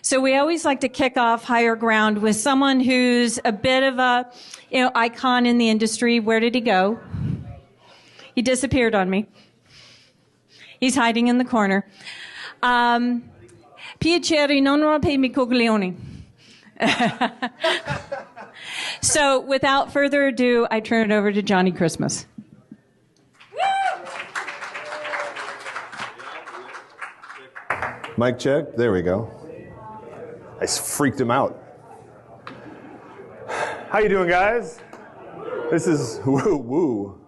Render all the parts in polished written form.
So we always like to kick off Higher Ground with someone who's a bit of a, icon in the industry. Where did he go? He disappeared on me. He's hiding in the corner. Piacere non rompe mi coglioni. So without further ado, I turn it over to Johnny Christmas. Mic check. There we go. I freaked him out. How you doing, guys? This is woo.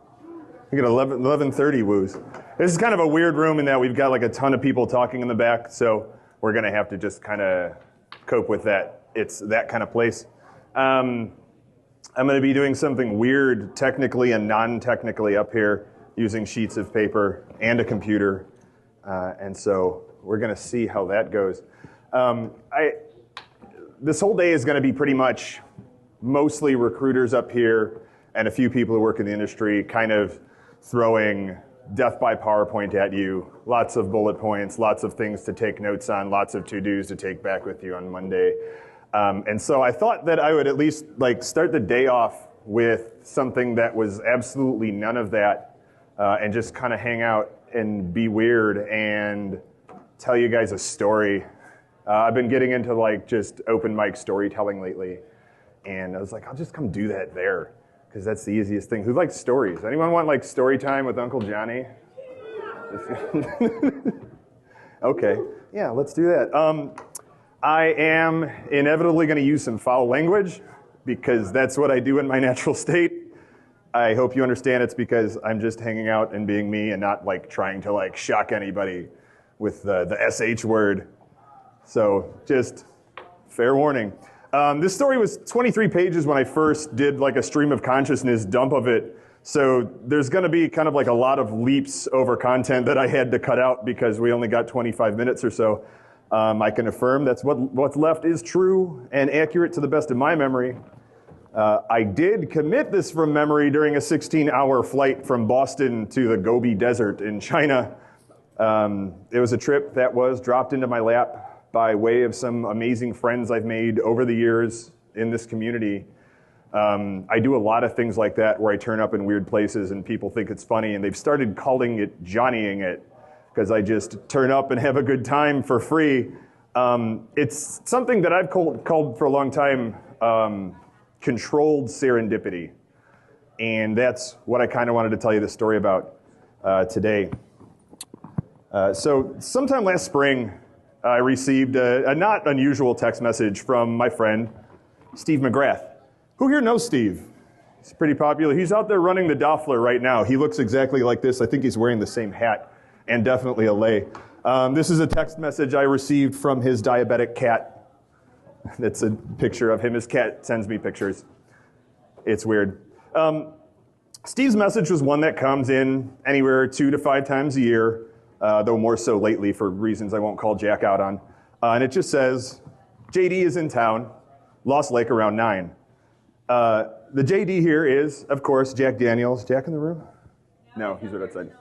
We get 11:30 woos. This is kind of a weird room in that we've got like a ton of people talking in the back, so we're going to have to just kind of cope with that. It's that kind of place. I'm going to be doing something weird technically and non-technically up here using sheets of paper and a computer, and so we're going to see how that goes. This whole day is going to be pretty much mostly recruiters up here and a few people who work in the industry kind of throwing death by PowerPoint at you. Lots of bullet points, lots of things to take notes on, lots of to-dos to take back with you on Monday. And so I thought that I would at least start the day off with something that was absolutely none of that and just kind of hang out and be weird and tell you guys a story. I've been getting into just open mic storytelling lately, and I was like, I'll just come do that there, because that's the easiest thing. Who likes stories? Anyone want story time with Uncle Johnny? Okay, yeah, let's do that. I am inevitably going to use some foul language, because that's what I do in my natural state. I hope you understand it's because I'm just hanging out and being me and not trying to shock anybody with the SH word. So just fair warning. This story was 23 pages when I first did a stream of consciousness dump of it. So there's going to be kind of a lot of leaps over content that I had to cut out because we only got 25 minutes or so. I can affirm that's what's left is true and accurate to the best of my memory. I did commit this from memory during a 16-hour flight from Boston to the Gobi Desert in China. It was a trip that was dropped into my lap by way of some amazing friends I've made over the years in this community. I do a lot of things like that where I turn up in weird places and people think it's funny, and they've started calling it Johnnying it, because I just turn up and have a good time for free. It's something that I've called for a long time controlled serendipity. And that's what I kind of wanted to tell you this story about today. So sometime last spring, I received a not unusual text message from my friend, Steve McGrath. Who here knows Steve? He's pretty popular. He's out there running the Doppler right now. He looks exactly like this. I think he's wearing the same hat and definitely a lei. This is a text message I received from his diabetic cat. That's a picture of him. His cat sends me pictures. It's weird. Steve's message was one that comes in anywhere 2 to 5 times a year. Though more so lately for reasons I won't call Jack out on. And it just says, JD is in town, Lost Lake around 9. The JD here is, of course, Jack Daniels. Jack in the room? No, he's right outside.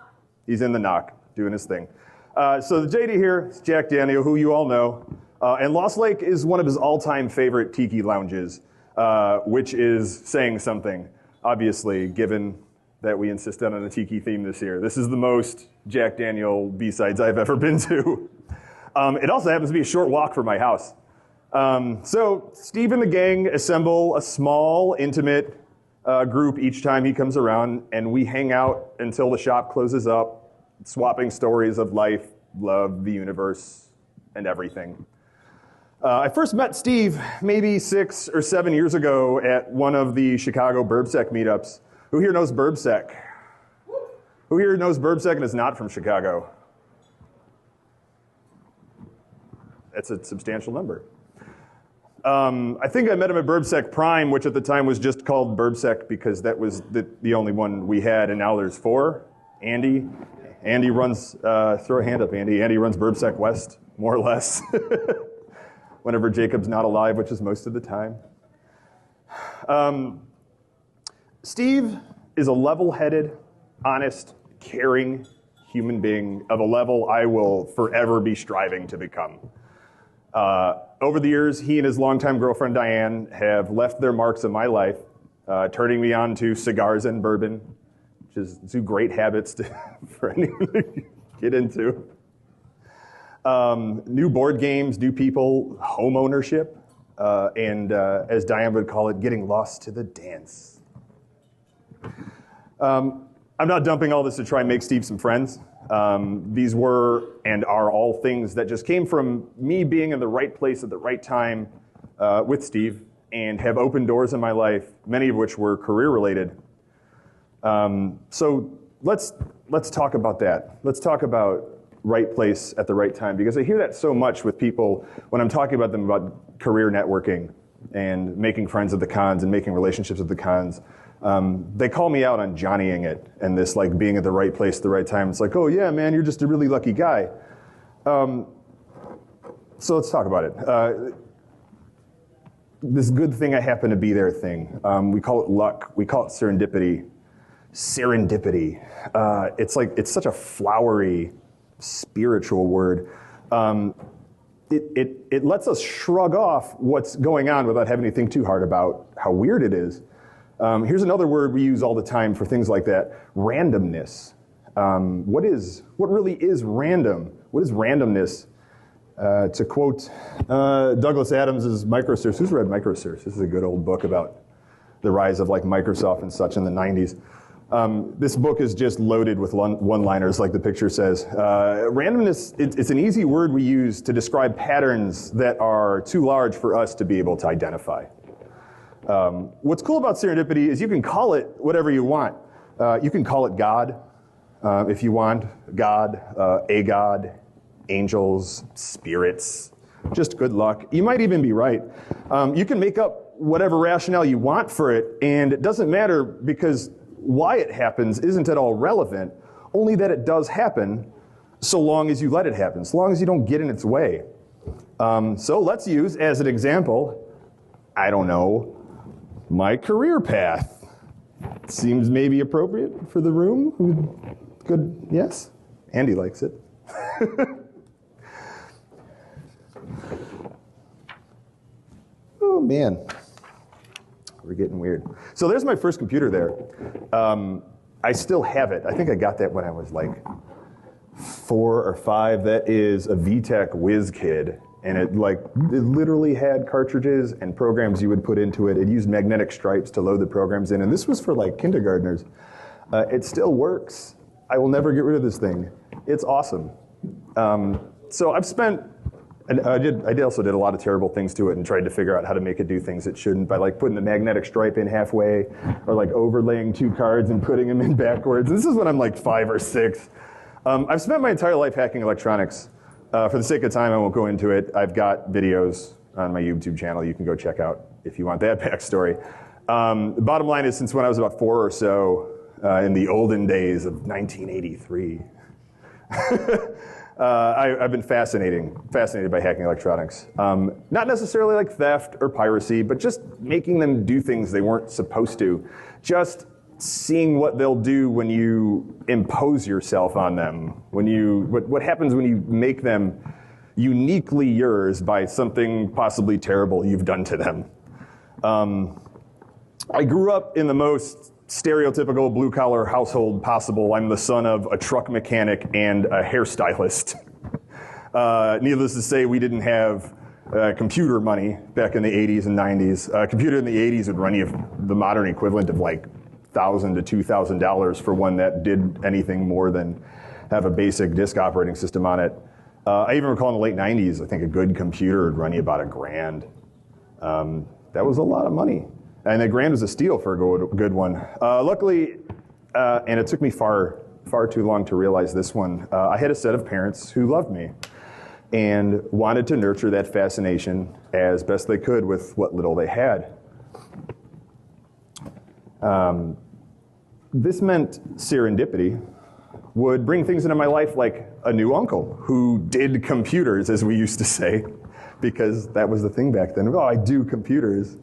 He's in the knock, doing his thing. So the JD here is Jack Daniel, who you all know. And Lost Lake is one of his all-time favorite tiki lounges, which is saying something, obviously, given that we insisted on a tiki theme this year. This is the most Jack Daniel B-sides I've ever been to. It also happens to be a short walk from my house. So Steve and the gang assemble a small, intimate group each time he comes around, and we hang out until the shop closes up, swapping stories of life, love, the universe, and everything. I first met Steve maybe 6 or 7 years ago at one of the Chicago BSidesLV meetups. Who here knows BSidesLV? Who here knows BSidesLV and is not from Chicago? That's a substantial number. I think I met him at BSidesLV Prime, which at the time was just called BSidesLV because that was the only one we had, and now there's 4. Andy runs, throw a hand up, Andy. Andy runs BSidesLV West, more or less. Whenever Jacob's not alive, which is most of the time. Steve is a level-headed, honest, caring human being of a level I will forever be striving to become. over the years, he and his longtime girlfriend, Diane, have left their marks in my life, turning me on to cigars and bourbon, which is two great habits for anyone to get into. New board games, new people, home ownership, and as Diane would call it, getting lost to the dance. I'm not dumping all this to try and make Steve some friends. These were and are all things that just came from me being in the right place at the right time with Steve and have opened doors in my life, many of which were career-related. So let's talk about that. Let's talk about right place at the right time, because I hear that so much with people when I'm talking about them about career networking and making friends at the cons and making relationships at the cons. They call me out on Johnnying it and this like being at the right place at the right time. It's like, oh yeah, man, you're just a really lucky guy. So let's talk about it. This good thing I happen to be there thing. We call it luck. We call it serendipity. Serendipity. It's such a flowery, spiritual word. It lets us shrug off what's going on without having to think too hard about how weird it is. Here's another word we use all the time for things like that: randomness. What really is random? What is randomness? To quote Douglas Adams' Microservice. Who's read Microservice? This is a good old book about the rise of like Microsoft and such in the 90s. This book is just loaded with one-liners, like the picture says. Randomness, it's an easy word we use to describe patterns that are too large for us to be able to identify. What's cool about serendipity is you can call it whatever you want. You can call it God, if you want. God, a God, angels, spirits, just good luck. You might even be right. You can make up whatever rationale you want for it, and it doesn't matter because why it happens isn't at all relevant, only that it does happen so long as you let it happen, so long as you don't get in its way. So let's use as an example, I don't know, my career path. Seems maybe appropriate for the room. Good, yes? Andy likes it. Oh man, we're getting weird. So there's my first computer there. I still have it. I think I got that when I was like 4 or 5. That is a VTech WizKid. And it literally had cartridges and programs you would put into it. It used magnetic stripes to load the programs in. And this was for like kindergartners. It still works. I will never get rid of this thing. It's awesome. So I've spent, I also did a lot of terrible things to it and tried to figure out how to make it do things it shouldn't by like putting the magnetic stripe in halfway or like overlaying 2 cards and putting them in backwards. This is when I'm like 5 or 6. I've spent my entire life hacking electronics. For the sake of time, I won't go into it. I've got videos on my YouTube channel you can go check out if you want that backstory. The bottom line is, since when I was about 4 or so, in the olden days of 1983, I've been fascinated by hacking electronics. Not necessarily like theft or piracy, but just making them do things they weren't supposed to. Just seeing what they'll do when you impose yourself on them. What happens when you make them uniquely yours by something possibly terrible you've done to them. I grew up in the most stereotypical blue-collar household possible. I'm the son of a truck mechanic and a hairstylist. Needless to say, we didn't have computer money back in the 80s and 90s. A computer in the 80s would run you the modern equivalent of like $1,000 to $2,000 for one that did anything more than have a basic disk operating system on it. I even recall in the late 90s, I think a good computer would run you about $1,000. That was a lot of money. And $1,000 was a steal for a good one. Luckily, and it took me far too long to realize this one, I had a set of parents who loved me and wanted to nurture that fascination as best they could with what little they had. This meant serendipity would bring things into my life like a new uncle who did computers, as we used to say, because that was the thing back then. Oh, I do computers.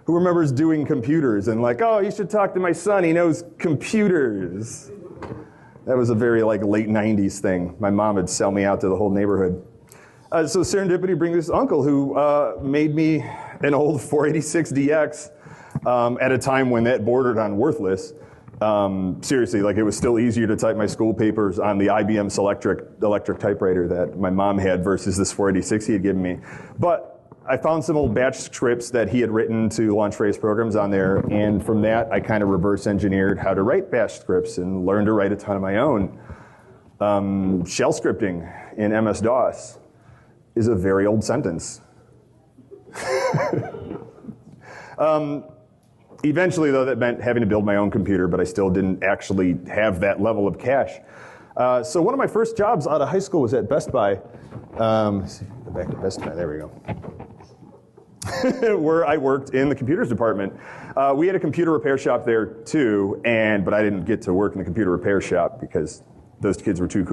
Who remembers doing computers and like, oh, you should talk to my son, he knows computers. That was a very like late 90s thing. My mom would sell me out to the whole neighborhood. So serendipity brings this uncle who made me an old 486DX at a time when that bordered on worthless. Seriously, like it was still easier to type my school papers on the IBM electric typewriter that my mom had versus this 486 he had given me. But I found some old batch scripts that he had written to launch various programs on there, and from that I kind of reverse engineered how to write batch scripts and learned to write a ton of my own. Shell scripting in MS-DOS is a very old sentence. Eventually, though, that meant having to build my own computer, but I still didn't actually have that level of cash. So one of my first jobs out of high school was at Best Buy. Let's see, go back to Best Buy, there we go. Where I worked in the computers department. We had a computer repair shop there too, but I didn't get to work in the computer repair shop because those kids were too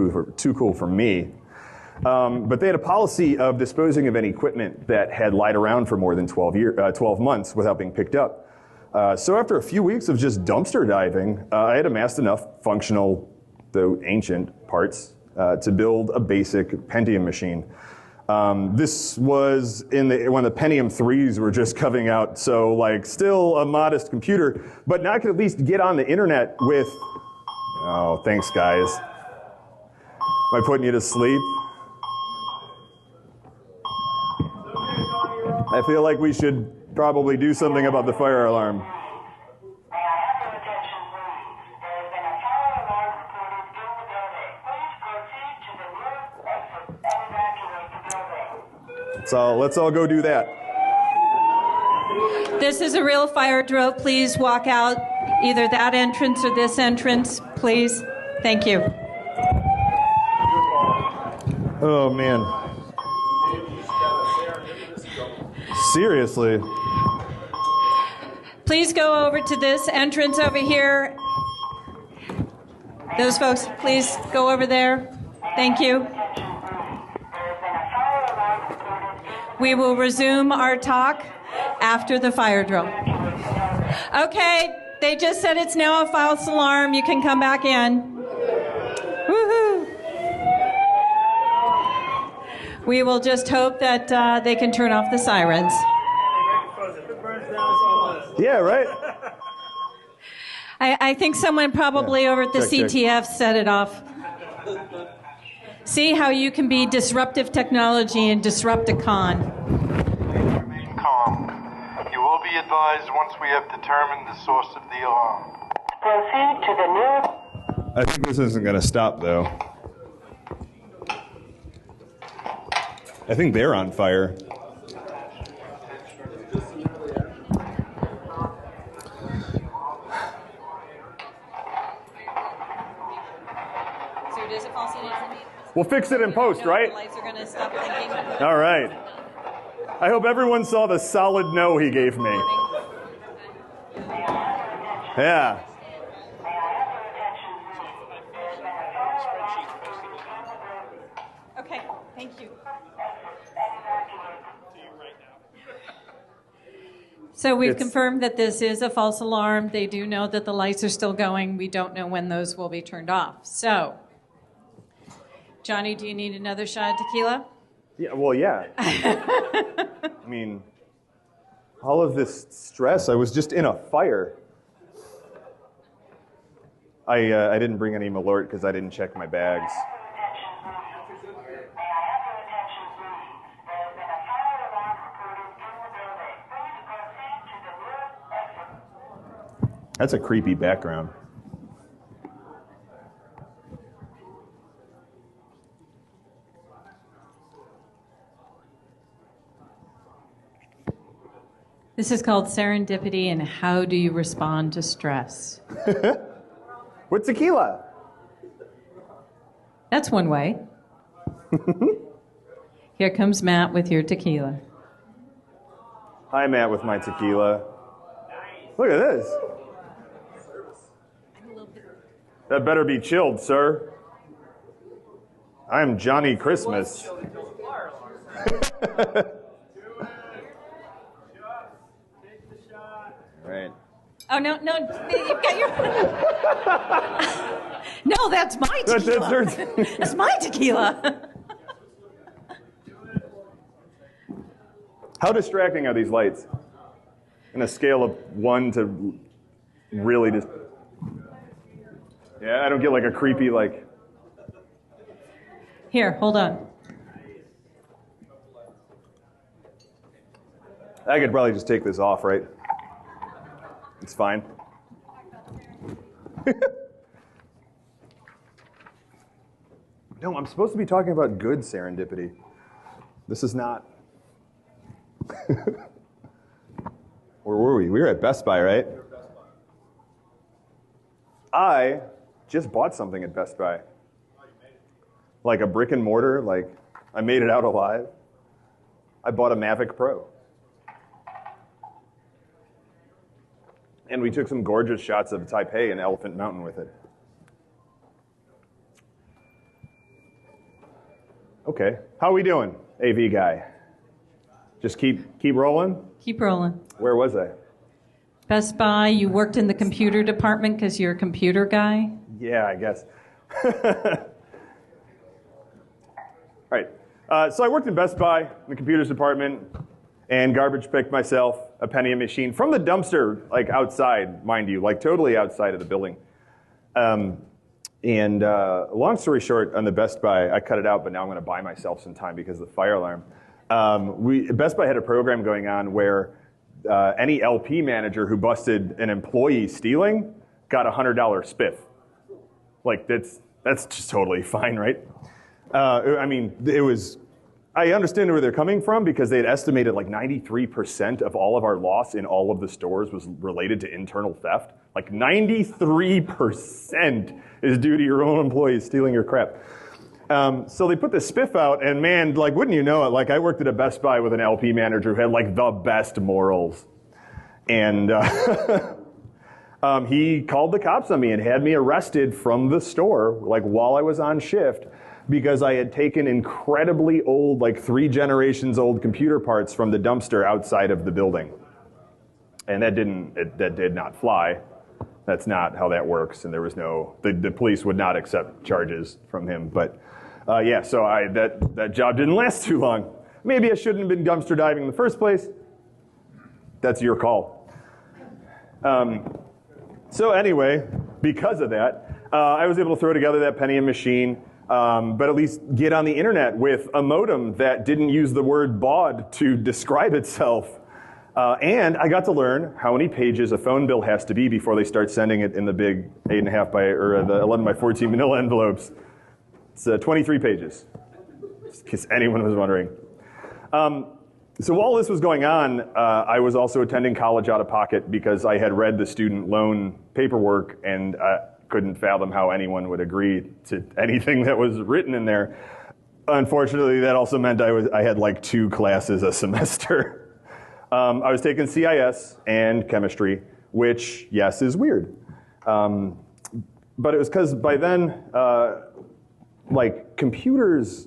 cool for me. But they had a policy of disposing of any equipment that had lied around for more than 12 months without being picked up. So after a few weeks of just dumpster diving, I had amassed enough functional, though ancient, parts to build a basic Pentium machine. This was when the Pentium 3s were just coming out, so like still a modest computer, but now I could at least get on the internet with, oh, thanks guys. Am I putting you to sleep? I feel like we should probably do something about the fire alarm. So let's all go do that. This is a real fire drill. Please walk out either that entrance or this entrance, please. Thank you. Oh, man. Seriously. Please go over to this entrance over here. Those folks, please go over there. Thank you. We will resume our talk after the fire drill. Okay, they just said it's now a false alarm. You can come back in. Woohoo! We will just hope that they can turn off the sirens. Yeah, right? I think someone probably over at the CTF set it off. See how you can be disruptive technology and disrupt a con. Remain calm. You will be advised once we have determined the source of the alarm. Proceed to the nearest. I think this isn't going to stop, though. I think they're on fire. So it is a false alarm. We'll fix it in post, right? The lights are going to stop blinking. All right. I hope everyone saw the solid no he gave me. Yeah. Okay, thank you. So we've confirmed that this is a false alarm. They do know that the lights are still going. We don't know when those will be turned off. So, Johnny, do you need another shot of tequila? Yeah, well, yeah. I mean, all of this stress, I was just in a fire. I didn't bring any Malort because I didn't check my bags. That's a creepy background. This is called serendipity and how do you respond to stress? With tequila. That's one way. Here comes Matt with your tequila. Hi, Matt, with my tequila. Look at this. That better be chilled, sir. I'm Johnny Christmas. Right. Oh, no, you've got your... No, that's my tequila. That's my tequila. How distracting are these lights? On a scale of 1 to really just... Yeah, I don't get like a creepy like... Here, hold on. I could probably just take this off, right? It's fine. No, I'm supposed to be talking about good serendipity. This is not. Where were we? We were at Best Buy, right? I just bought something at Best Buy. Like a brick and mortar, like I made it out alive. I bought a Mavic Pro. And we took some gorgeous shots of Taipei and Elephant Mountain with it. Okay, how are we doing, AV guy? Just keep rolling? Keep rolling. Where was I? Best Buy, you worked in the computer department because you're a computer guy? Yeah, I guess. All right, so I worked in Best Buy in the computers department and garbage picked myself a Pentium machine from the dumpster, like outside, mind you, like totally outside of the building. Long story short, on the Best Buy, I cut it out, but now I'm going to buy myself some time because of the fire alarm. Best Buy had a program going on where any LP manager who busted an employee stealing got a $100 spiff. Like that's just totally fine, right? I mean, I understand where they're coming from because they had estimated like 93% of all of our loss in all of the stores was related to internal theft. Like 93% is due to your own employees stealing your crap. So they put the spiff out, and man, like, wouldn't you know it, like I worked at a Best Buy with an LP manager who had like the best morals. And he called the cops on me and had me arrested from the store, like while I was on shift, because I had taken incredibly old, like 3 generations old computer parts from the dumpster outside of the building. And that did not fly. That's not how that works, and there was no, the police would not accept charges from him. But yeah, so that job didn't last too long. Maybe I shouldn't have been dumpster diving in the first place. That's your call. So anyway, because of that, I was able to throw together that Pentium machine, but at least get on the internet with a modem that didn't use the word baud to describe itself. And I got to learn how many pages a phone bill has to be before they start sending it in the big 8.5 by, or the 11 by 14 manila envelopes. It's 23 pages, in case anyone was wondering. So while this was going on, I was also attending college out of pocket because I had read the student loan paperwork and couldn't fathom how anyone would agree to anything that was written in there. Unfortunately, that also meant I had like 2 classes a semester. I was taking CIS and chemistry, which, yes, is weird. But it was because by then, like, computers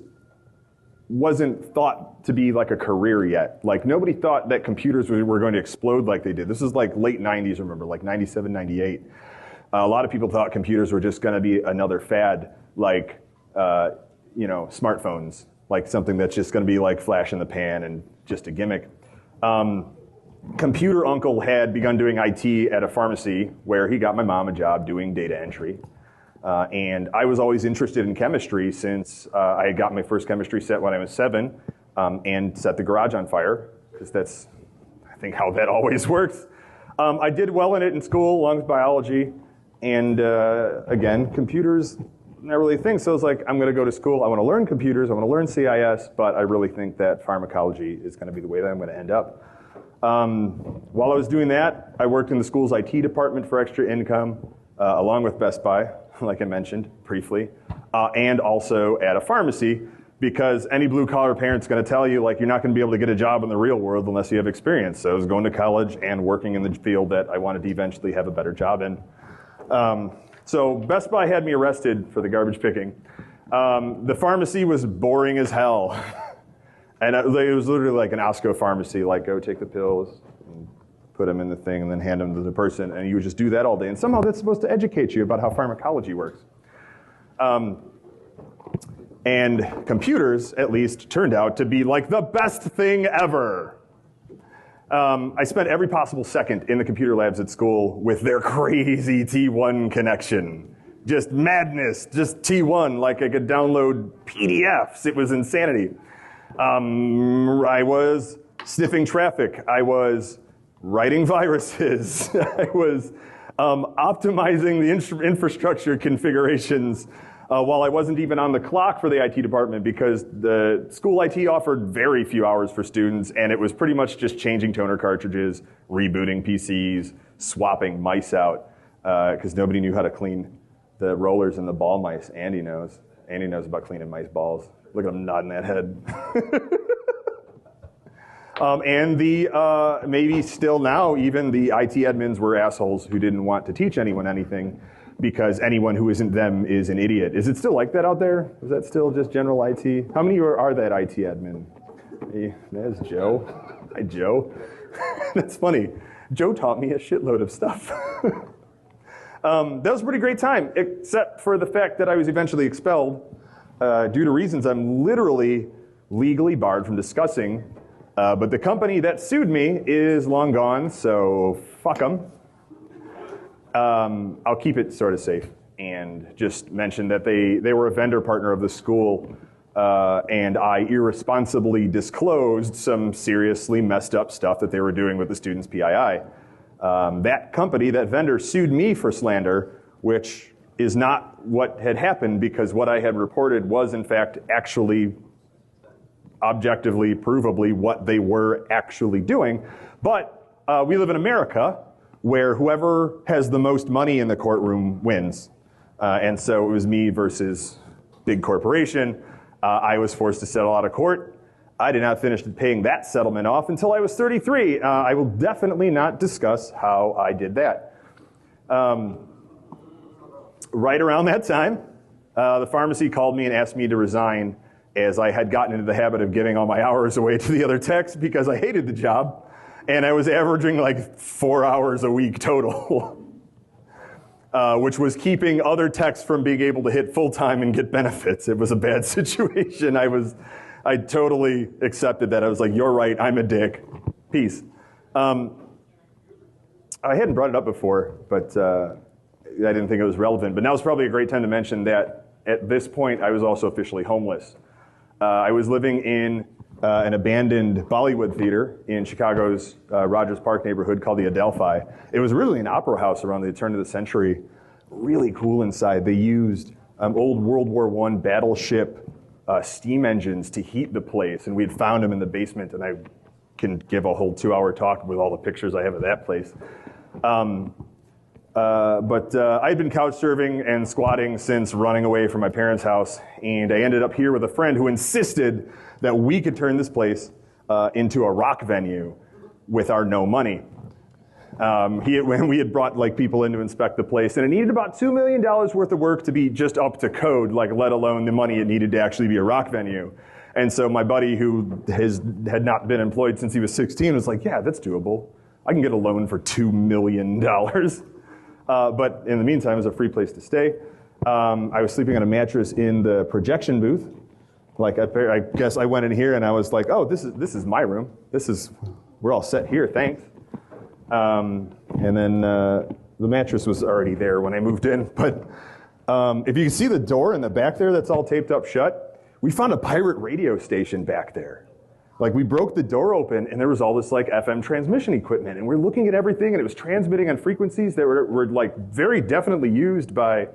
wasn't thought to be like a career yet. Like, nobody thought that computers were going to explode like they did. This is like late 90s, remember, like 97, 98. A lot of people thought computers were just going to be another fad, like, smartphones, like something that's just going to be like flash in the pan and just a gimmick. Computer uncle had begun doing IT at a pharmacy where he got my mom a job doing data entry. And I was always interested in chemistry since I had got my first chemistry set when I was 7 and set the garage on fire, because that's, I think, how that always works. I did well in it in school, along with biology. And again, computers, not really a thing. So I was like, I'm going to go to school. I want to learn computers. I want to learn CIS. But I really think that pharmacology is going to be the way that I'm going to end up. While I was doing that, I worked in the school's IT department for extra income, along with Best Buy, like I mentioned briefly, and also at a pharmacy, because any blue-collar parent's going to tell you, like, you're not going to be able to get a job in the real world unless you have experience. So I was going to college and working in the field that I wanted to eventually have a better job in. So Best Buy had me arrested for the garbage picking. The pharmacy was boring as hell. And it was literally like an Osco pharmacy, like, go take the pills, and put them in the thing, and then hand them to the person. And you would just do that all day. And somehow that's supposed to educate you about how pharmacology works. And computers, at least, turned out to be like the best thing ever. I spent every possible second in the computer labs at school with their crazy T1 connection. Just madness, just T1, like I could download PDFs. It was insanity. I was sniffing traffic. I was writing viruses. I was optimizing the infrastructure configurations while I wasn't even on the clock for the IT department, because the school IT offered very few hours for students, and it was pretty much just changing toner cartridges, rebooting PCs, swapping mice out, because nobody knew how to clean the rollers and the ball mice. Andy knows. Andy knows about cleaning mice balls. Look at him nodding that head. And maybe still now, even the IT admins were assholes who didn't want to teach anyone anything, because anyone who isn't them is an idiot. Is it still like that out there? Is that still just general IT? How many are that IT admin? Hey, there's Joe. Hi, Joe. That's funny. Joe taught me a shitload of stuff. That was a pretty great time, except for the fact that I was eventually expelled due to reasons I'm literally legally barred from discussing. But the company that sued me is long gone, so fuck them. I'll keep it sort of safe and just mention that they were a vendor partner of the school, and I irresponsibly disclosed some seriously messed up stuff that they were doing with the students' PII. That company, that vendor, sued me for slander, which is not what had happened, because what I had reported was in fact actually objectively, provably what they were actually doing. But we live in America, where whoever has the most money in the courtroom wins. And so it was me versus big corporation. I was forced to settle out of court. I did not finish paying that settlement off until I was 33. I will definitely not discuss how I did that. Right around that time, the pharmacy called me and asked me to resign, as I had gotten into the habit of giving all my hours away to the other techs because I hated the job. And I was averaging like 4 hours a week total, which was keeping other techs from being able to hit full-time and get benefits. It was a bad situation. I totally accepted that. I was like, you're right, I'm a dick. Peace. I hadn't brought it up before, but I didn't think it was relevant. But now's probably a great time to mention that at this point, I was also officially homeless. I was living in an abandoned Bollywood theater in Chicago's Rogers Park neighborhood called the Adelphi. It was really an opera house around the turn of the century. Really cool inside. They used old World War I battleship steam engines to heat the place, and we had found them in the basement, and I can give a whole 2-hour talk with all the pictures I have of that place. But I'd been couch surfing and squatting since running away from my parents' house, and I ended up here with a friend who insisted that we could turn this place into a rock venue with our no money. We had brought like people in to inspect the place, and it needed about $2 million worth of work to be just up to code, like let alone the money it needed to actually be a rock venue. And so my buddy, who had not been employed since he was 16, was like, yeah, that's doable. I can get a loan for $2 million. But in the meantime, it was a free place to stay. I was sleeping on a mattress in the projection booth. Like I guess I went in here and I was like, oh, this is my room. We're all set here, thanks. And then the mattress was already there when I moved in. But if you can see the door in the back there that's all taped up shut, we found a pirate radio station back there. Like we broke the door open and there was all this like FM transmission equipment, and we're looking at everything and it was transmitting on frequencies that were like very definitely used by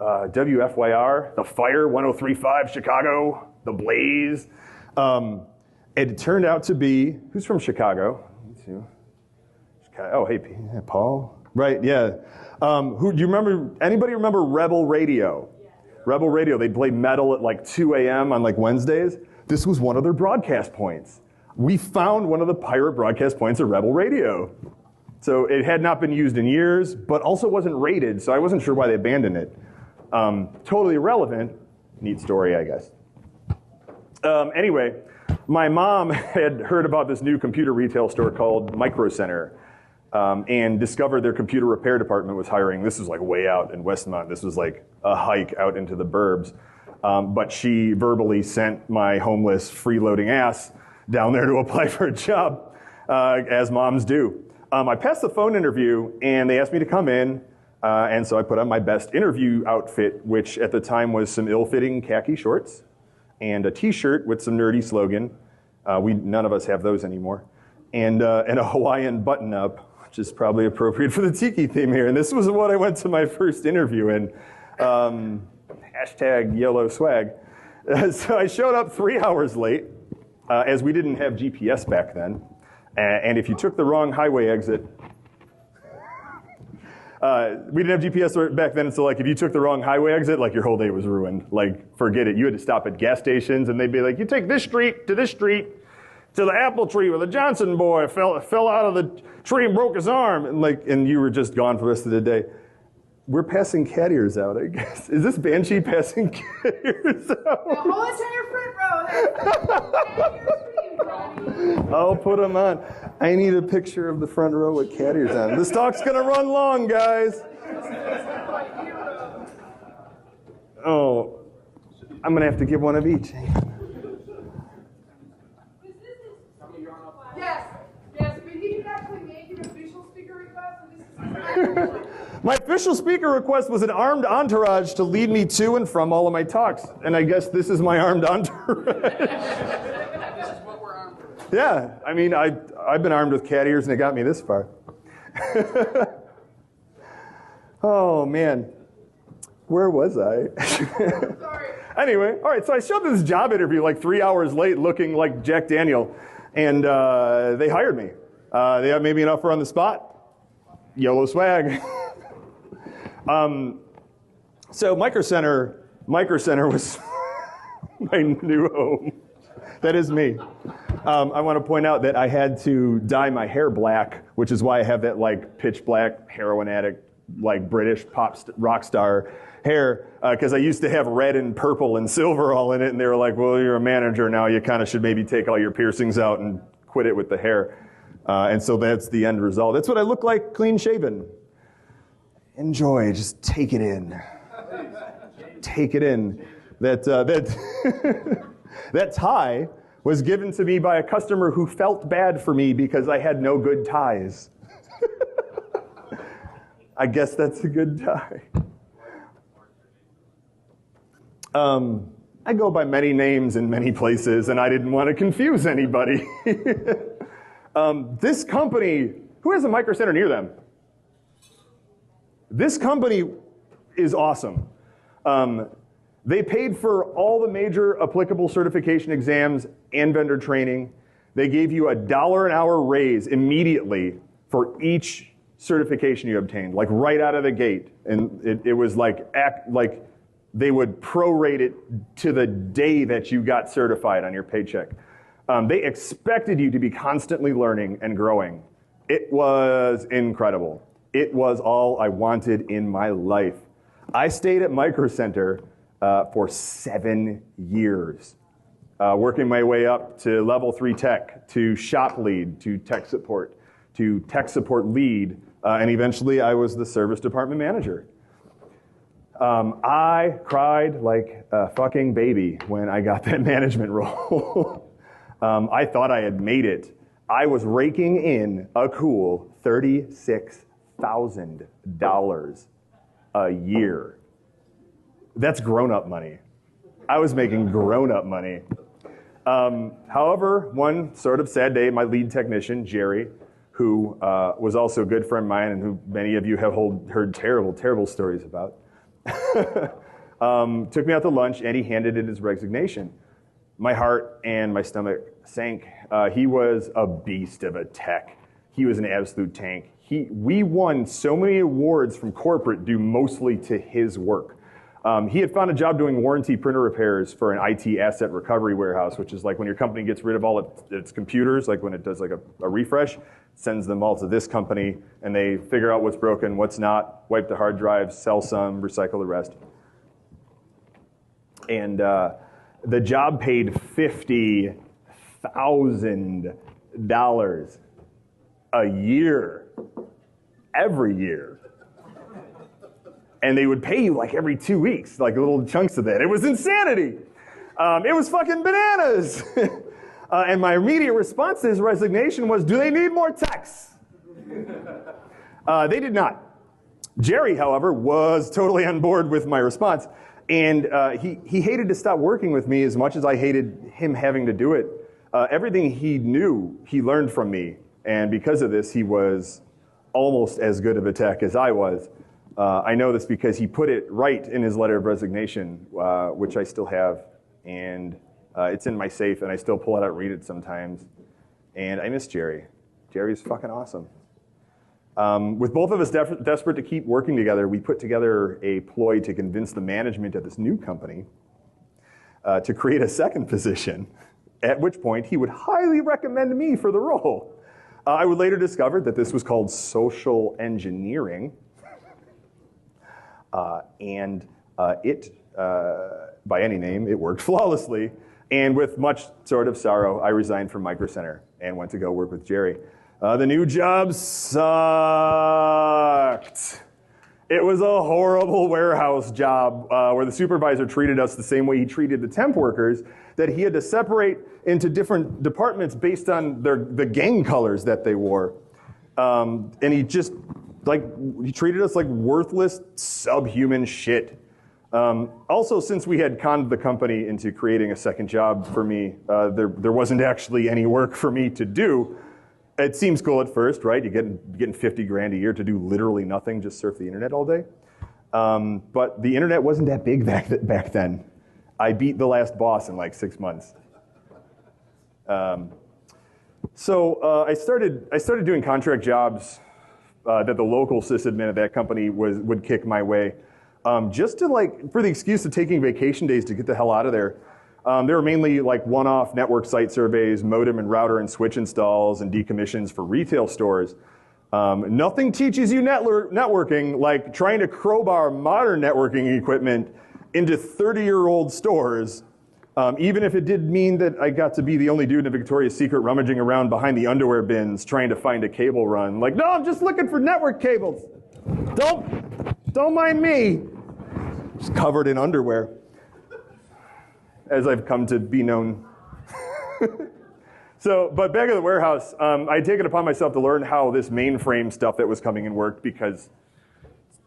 WFYR, the Fire 103.5 Chicago, the Blaze. It turned out to be, who's from Chicago? Oh, hey, Paul. Right, yeah. Do you remember, anybody remember Rebel Radio? Yeah. Rebel Radio, they'd play metal at like 2 a.m. on like Wednesdays. This was one of their broadcast points. We found one of the pirate broadcast points of Rebel Radio. So it had not been used in years, but also wasn't rated, so I wasn't sure why they abandoned it. Totally irrelevant. Neat story, I guess. Anyway, my mom had heard about this new computer retail store called Micro Center, and discovered their computer repair department was hiring. This was like way out in Westmont. This was like a hike out into the burbs. But she verbally sent my homeless, freeloading ass down there to apply for a job. as moms do. I passed the phone interview, and they asked me to come in, and so I put on my best interview outfit, which at the time was some ill-fitting khaki shorts and a T-shirt with some nerdy slogan. None of us have those anymore. And a Hawaiian button-up, which is probably appropriate for the tiki theme here. And this was what I went to my first interview in. Hashtag yellow swag. So I showed up 3 hours late, as we didn't have GPS back then. And if you took the wrong highway exit, we didn't have GPS back then, so like if you took the wrong highway exit, like your whole day was ruined. Like, forget it. You had to stop at gas stations, and they'd be like, you take this street to the apple tree where the Johnson boy fell out of the tree and broke his arm, and you were just gone for the rest of the day. We're passing cat ears out, I guess. Is this Banshee passing cat ears out? The whole entire front row. I'll put them on. I need a picture of the front row with cat ears on. This talk's gonna run long, guys. Oh, I'm gonna have to give one of each. Yes, but he did actually make an official speaker request, and this is My official speaker request was an armed entourage to lead me to and from all of my talks. And I guess this is my armed entourage. This is what we're armed with. Yeah, I mean, I've been armed with cat ears and it got me this far. Oh, man. Where was I? Sorry. Anyway, all right, so I showed this job interview like 3 hours late looking like Jack Daniel. And they hired me. They made me an offer on the spot. YOLO swag. So Micro Center was my new home. That is me. I want to point out that I had to dye my hair black, which is why I have that like pitch black heroin addict, like British rock star hair, because I used to have red and purple and silver all in it, and they were like, well, you're a manager now, you kind of should maybe take all your piercings out and quit it with the hair. And so that's the end result. That's what I look like, clean shaven. Enjoy, just take it in. Take it in. That tie was given to me by a customer who felt bad for me because I had no good ties. I guess that's a good tie. I go by many names in many places, and I didn't want to confuse anybody. This company, who has a Micro Center near them? This company is awesome. They paid for all the major applicable certification exams and vendor training. They gave you $1 an hour raise immediately for each certification you obtained, like right out of the gate. And it was like they would prorate it to the day that you got certified on your paycheck. They expected you to be constantly learning and growing. It was incredible. It was all I wanted in my life. I stayed at Micro Center for 7 years, working my way up to level 3 tech, to shop lead, to tech support lead, and eventually I was the service department manager. I cried like a fucking baby when I got that management role. I thought I had made it. I was raking in a cool $36,000 a year. That's grown-up money. I was making grown-up money. However, one sort of sad day, my lead technician, Jerry, who was also a good friend of mine and who many of you have heard terrible, terrible stories about, took me out to lunch and he handed in his resignation. My heart and my stomach sank. He was a beast of a tech. He was an absolute tank. We won so many awards from corporate due mostly to his work. He had found a job doing warranty printer repairs for an IT asset recovery warehouse, which is like when your company gets rid of all its computers, like when it does like a refresh, sends them all to this company, and they figure out what's broken, what's not, wipe the hard drives, sell some, recycle the rest. And the job paid $50,000 a year, every year. And they would pay you like every 2 weeks, like little chunks of that. It was insanity. It was fucking bananas. And my immediate response to his resignation was, do they need more techs? They did not. Jerry, however, was totally on board with my response. And he hated to stop working with me as much as I hated him having to do it. Everything he knew, he learned from me. And because of this, he was almost as good of a tech as I was. I know this because he put it right in his letter of resignation, which I still have. And it's in my safe, and I still pull it out and read it sometimes. And I miss Jerry. Jerry's fucking awesome. With both of us desperate to keep working together, we put together a ploy to convince the management of this new company to create a second position, at which point he would highly recommend me for the role. I would later discover that this was called social engineering, and by any name, it worked flawlessly. And with much sort of sorrow, I resigned from Micro Center and went to go work with Jerry. The new job sucked. It was a horrible warehouse job where the supervisor treated us the same way he treated the temp workers, that he had to separate into different departments based on the gang colors that they wore. And he treated us like worthless, subhuman shit. Also, since we had conned the company into creating a second job for me, there wasn't actually any work for me to do. It seems cool at first, right? You're getting 50 grand a year to do literally nothing, just surf the internet all day. But the internet wasn't that big back then. I beat the last boss in like 6 months. So I started doing contract jobs that the local sysadmin at that company would kick my way, just to for the excuse of taking vacation days to get the hell out of there. There were mainly like one-off network site surveys, modem and router and switch installs, and decommissions for retail stores. Nothing teaches you networking like trying to crowbar modern networking equipment into 30-year-old stores, even if it did mean that I got to be the only dude in Victoria's Secret rummaging around behind the underwear bins trying to find a cable run. Like, no, I'm just looking for network cables. Don't mind me. Just covered in underwear, as I've come to be known. But back at the warehouse, I'd taken it upon myself to learn how this mainframe stuff that was coming in worked, because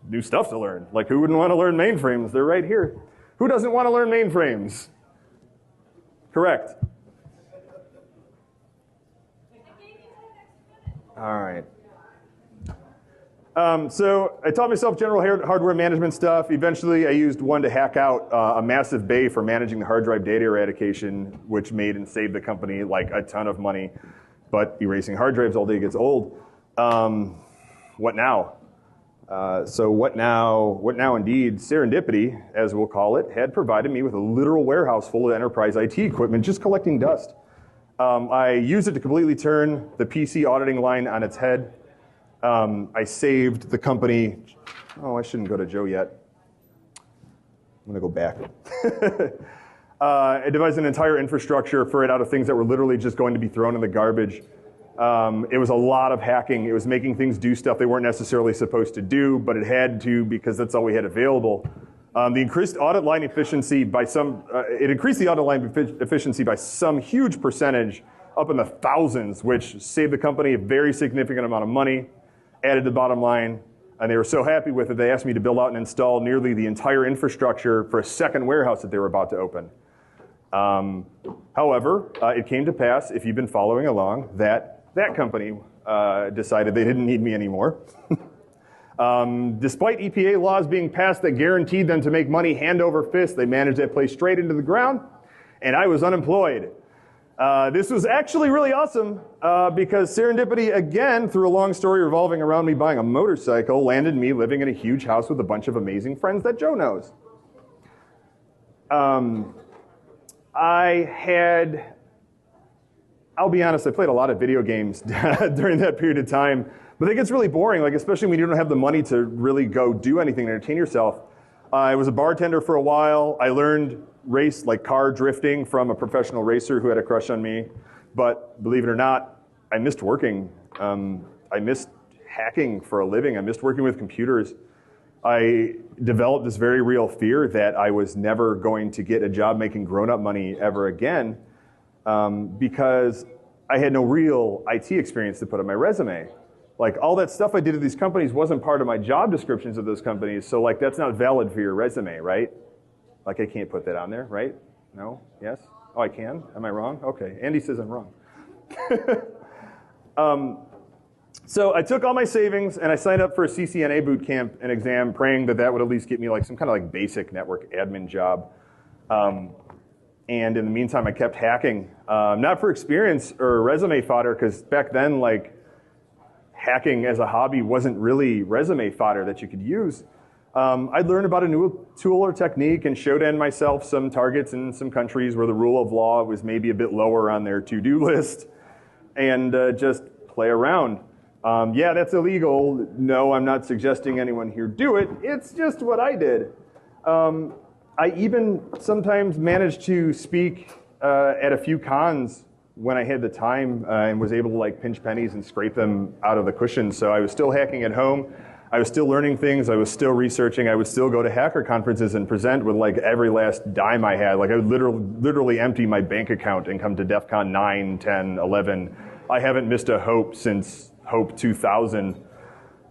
new stuff to learn. Like, who wouldn't want to learn mainframes? They're right here. Who doesn't want to learn mainframes? Correct. All right. So I taught myself general hardware management stuff. Eventually, I used one to hack out a massive bay for managing the hard drive data eradication, which made and saved the company like a ton of money. But erasing hard drives all day gets old. What now? What now indeed, serendipity, as we'll call it, had provided me with a literal warehouse full of enterprise IT equipment just collecting dust. I used it to completely turn the PC auditing line on its head. I saved the company. Oh, I shouldn't go to Joe yet. I'm going to go back. I devised an entire infrastructure for it out of things that were literally just going to be thrown in the garbage. It was a lot of hacking. It was making things do stuff they weren't necessarily supposed to do, but it had to because that's all we had available. The increased audit line efficiency by it increased the audit line efficiency by some huge percentage, up in the thousands, which saved the company a very significant amount of money, added to the bottom line, and they were so happy with it, they asked me to build out and install nearly the entire infrastructure for a second warehouse that they were about to open. However, it came to pass, if you've been following along, that company decided they didn't need me anymore. Despite EPA laws being passed that guaranteed them to make money hand over fist, they managed that place straight into the ground, and I was unemployed. This was actually really awesome because serendipity, again, through a long story revolving around me buying a motorcycle, landed me living in a huge house with a bunch of amazing friends that Joe knows. I'll be honest, I played a lot of video games during that period of time, but it gets really boring, like especially when you don't have the money to really go do anything to entertain yourself. I was a bartender for a while. I learned car drifting from a professional racer who had a crush on me. But believe it or not, I missed working. I missed hacking for a living. I missed working with computers. I developed this very real fear that I was never going to get a job making grown-up money ever again. because I had no real IT experience to put on my resume. Like all that stuff I did at these companies wasn't part of my job descriptions of those companies, so like that's not valid for your resume, right? Like I can't put that on there, right? No? Yes? Oh, I can? Am I wrong? Okay, Andy says I'm wrong. So I took all my savings and I signed up for a CCNA boot camp and exam, praying that that would at least get me like some kind of like basic network admin job. And in the meantime, I kept hacking, not for experience or resume fodder, because back then, like, hacking as a hobby wasn't really resume fodder that you could use. I'd learn about a new tool or technique and showed in myself some targets in some countries where the rule of law was maybe a bit lower on their to-do list, and just play around. Yeah, that's illegal. No, I'm not suggesting anyone here do it. It's just what I did. I even sometimes managed to speak at a few cons when I had the time and was able to like pinch pennies and scrape them out of the cushions. So I was still hacking at home. I was still learning things. I was still researching. I would still go to hacker conferences and present with like every last dime I had. Like I would literally empty my bank account and come to DEF CON 9, 10, 11. I haven't missed a Hope since Hope 2000.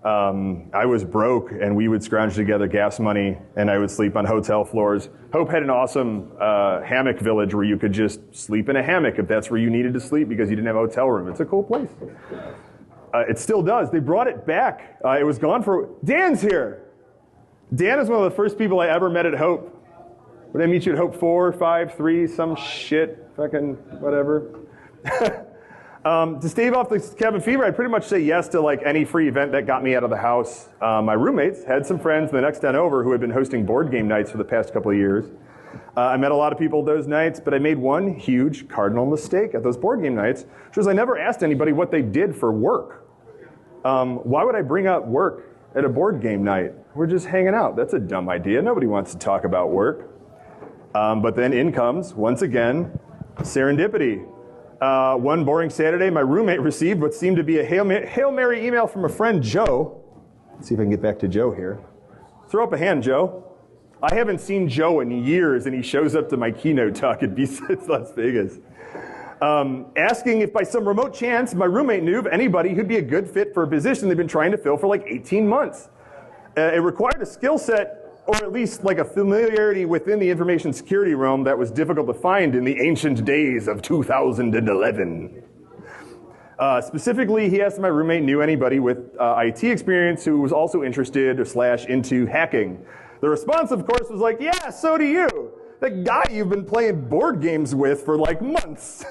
I was broke, and we would scrounge together gas money, and I would sleep on hotel floors. Hope had an awesome hammock village where you could just sleep in a hammock if that's where you needed to sleep because you didn't have a hotel room. It's a cool place. It still does. They brought it back. It was gone for... Dan's here. Dan is one of the first people I ever met at Hope. Would I meet you at Hope 4, 5, 3, some shit, fucking whatever? To stave off the cabin fever, I'd pretty much say yes to like any free event that got me out of the house. My roommates had some friends the next 10 over who had been hosting board game nights for the past couple of years. I met a lot of people those nights, but I made one huge cardinal mistake at those board game nights, which was I never asked anybody what they did for work. Why would I bring up work at a board game night? We're just hanging out. That's a dumb idea. Nobody wants to talk about work. But then in comes, once again, serendipity. One boring Saturday, my roommate received what seemed to be a Hail Mary email from a friend, Joe. Let's see if I can get back to Joe here. Throw up a hand, Joe. I haven't seen Joe in years, and he shows up to my keynote talk at BSidesLV Las Vegas. Asking if by some remote chance my roommate knew of anybody who'd be a good fit for a position they've been trying to fill for like 18 months. It required a skill set, or at least like a familiarity within the information security realm that was difficult to find in the ancient days of 2011. Specifically, he asked if my roommate knew anybody with IT experience who was also interested / into hacking. The response, of course, was like, yeah, so do you. That guy you've been playing board games with for like months.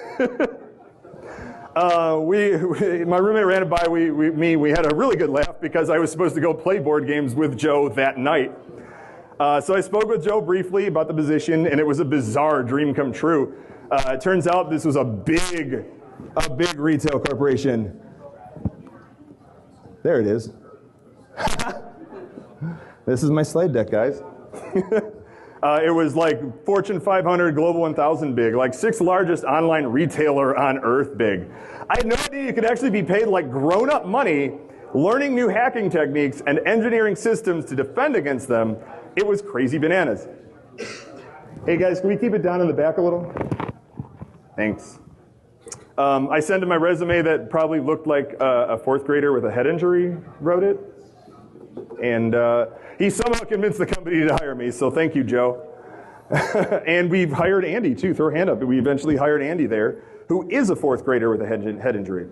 My roommate ran it by me. We had a really good laugh because I was supposed to go play board games with Joe that night. So I spoke with Joe briefly about the position, and it was a bizarre dream come true. It turns out this was a big retail corporation. There it is. This is my slide deck, guys. It was like Fortune 500, Global 1000 big, like 6th largest online retailer on earth big. I had no idea you could actually be paid like grown-up money, learning new hacking techniques and engineering systems to defend against them. It was crazy bananas. Hey guys, can we keep it down in the back a little? Thanks. I sent him my resume that probably looked like a 4th grader with a head injury wrote it. And he somehow convinced the company to hire me, so thank you, Joe. And we've hired Andy, too. Throw a hand up. We eventually hired Andy there, who is a 4th grader with a head injury.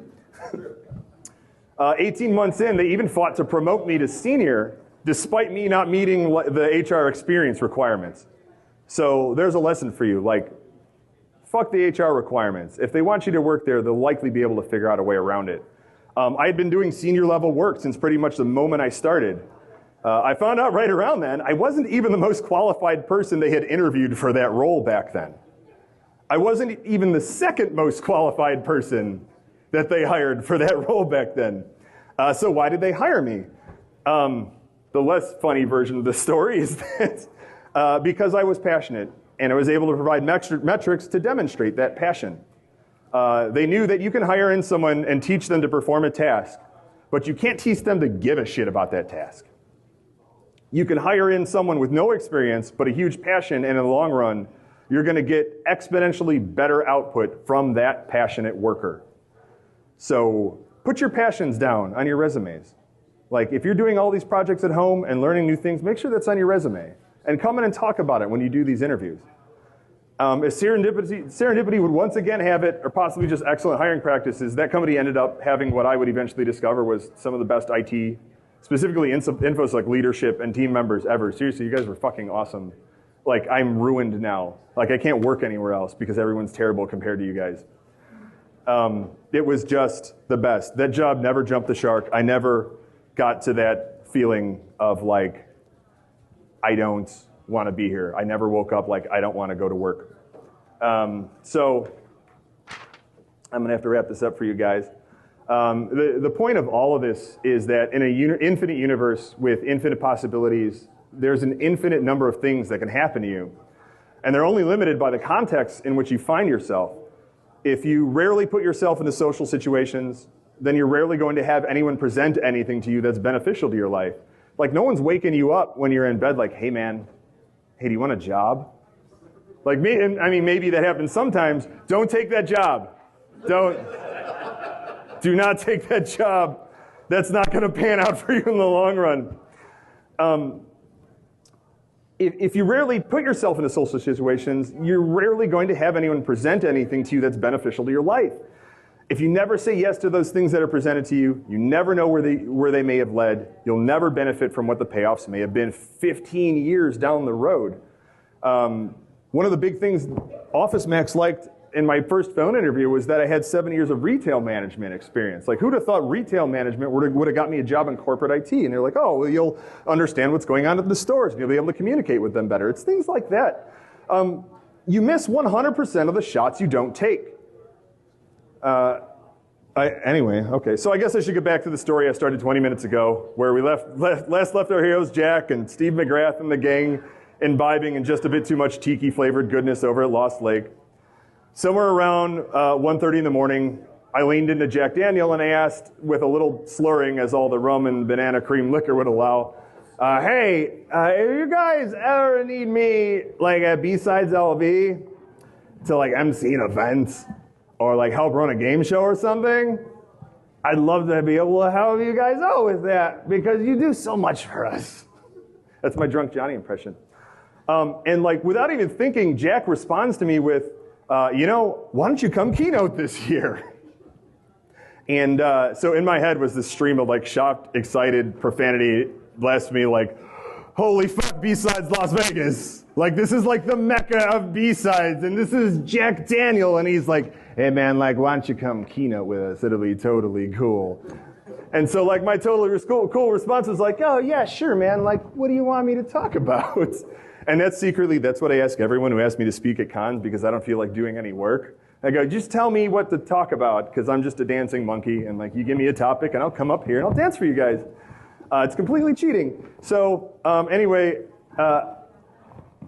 18 months in, they even fought to promote me to senior, despite me not meeting the HR experience requirements. So there's a lesson for you. Like, fuck the HR requirements. If they want you to work there, they'll likely be able to figure out a way around it. I had been doing senior level work since pretty much the moment I started. I found out right around then I wasn't even the most qualified person they had interviewed for that role back then. I wasn't even the 2nd most qualified person that they hired for that role back then. So why did they hire me? The less funny version of the story is that because I was passionate and I was able to provide metrics to demonstrate that passion. They knew that you can hire in someone and teach them to perform a task, but you can't teach them to give a shit about that task. You can hire in someone with no experience, but a huge passion, and in the long run, You're going to get exponentially better output from that passionate worker. So put your passions down on your resumes. Like if you're doing all these projects at home and learning new things, make sure that's on your resume. And come in and talk about it when you do these interviews. If serendipity would once again have it, or possibly just excellent hiring practices, that company ended up having what I would eventually discover was some of the best IT, specifically InfoSec leadership and team members ever. Seriously, you guys were fucking awesome. Like, I'm ruined now. Like, I can't work anywhere else because everyone's terrible compared to you guys. It was just the best. That job never jumped the shark. I never got to that feeling of like, I don't want to be here. I never woke up like, I don't want to go to work. So I'm going to have to wrap this up for you guys. The point of all of this is that in an infinite universe with infinite possibilities, there's an infinite number of things that can happen to you. And they're only limited by the context in which you find yourself. If you rarely put yourself into social situations, then you're rarely going to have anyone present anything to you that's beneficial to your life. Like, no one's waking you up when you're in bed like, hey man, hey, do you want a job? Like me, I mean, maybe that happens sometimes. Don't take that job. Do not take that job. That's not going to pan out for you in the long run. If you rarely put yourself into social situations, you're rarely going to have anyone present anything to you that's beneficial to your life. If you never say yes to those things that are presented to you, you never know where they may have led. You'll never benefit from what the payoffs may have been 15 years down the road. One of the big things Office Max liked in my first phone interview was that I had 7 years of retail management experience. Like, who'd have thought retail management would have got me a job in corporate IT? And they're like, oh, well, you'll understand what's going on at the stores, and you'll be able to communicate with them better. It's things like that. You miss 100% of the shots you don't take. Anyway, okay, so I guess I should get back to the story I started 20 minutes ago, where we last left our heroes, Jack and Steve McGrath and the gang, imbibing in just a bit too much tiki-flavored goodness over at Lost Lake. Somewhere around 1:30 in the morning, I leaned into Jack Daniel and I asked, with a little slurring as all the rum and banana cream liquor would allow, hey, if you guys ever need me, like at BSidesLV, to like MC an event, or like help run a game show or something, I'd love to be able to help you guys out with that, because you do so much for us. That's my Drunk Johnny impression. And like, without even thinking, Jack responds to me with, why don't you come keynote this year? And so in my head was this stream of like shocked, excited profanity, blasphemy, like, holy fuck, B-Sides Las Vegas. Like, this is like the mecca of B-Sides, and this is Jack Daniel, and he's like, hey man, like, why don't you come keynote with us? It'll be totally cool. And so like my totally cool response was like, oh yeah, sure man, like, what do you want me to talk about? And that's what I ask everyone who asks me to speak at cons, because I don't feel like doing any work. I go, just tell me what to talk about, because I'm just a dancing monkey, and like, you give me a topic and I'll come up here and I'll dance for you guys. It's completely cheating. So anyway,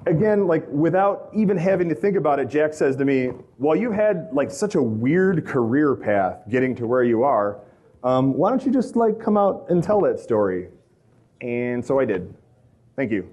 again, like, without even having to think about it, Jack says to me, well, you had like such a weird career path getting to where you are. Why don't you just like come out and tell that story? And so I did. Thank you.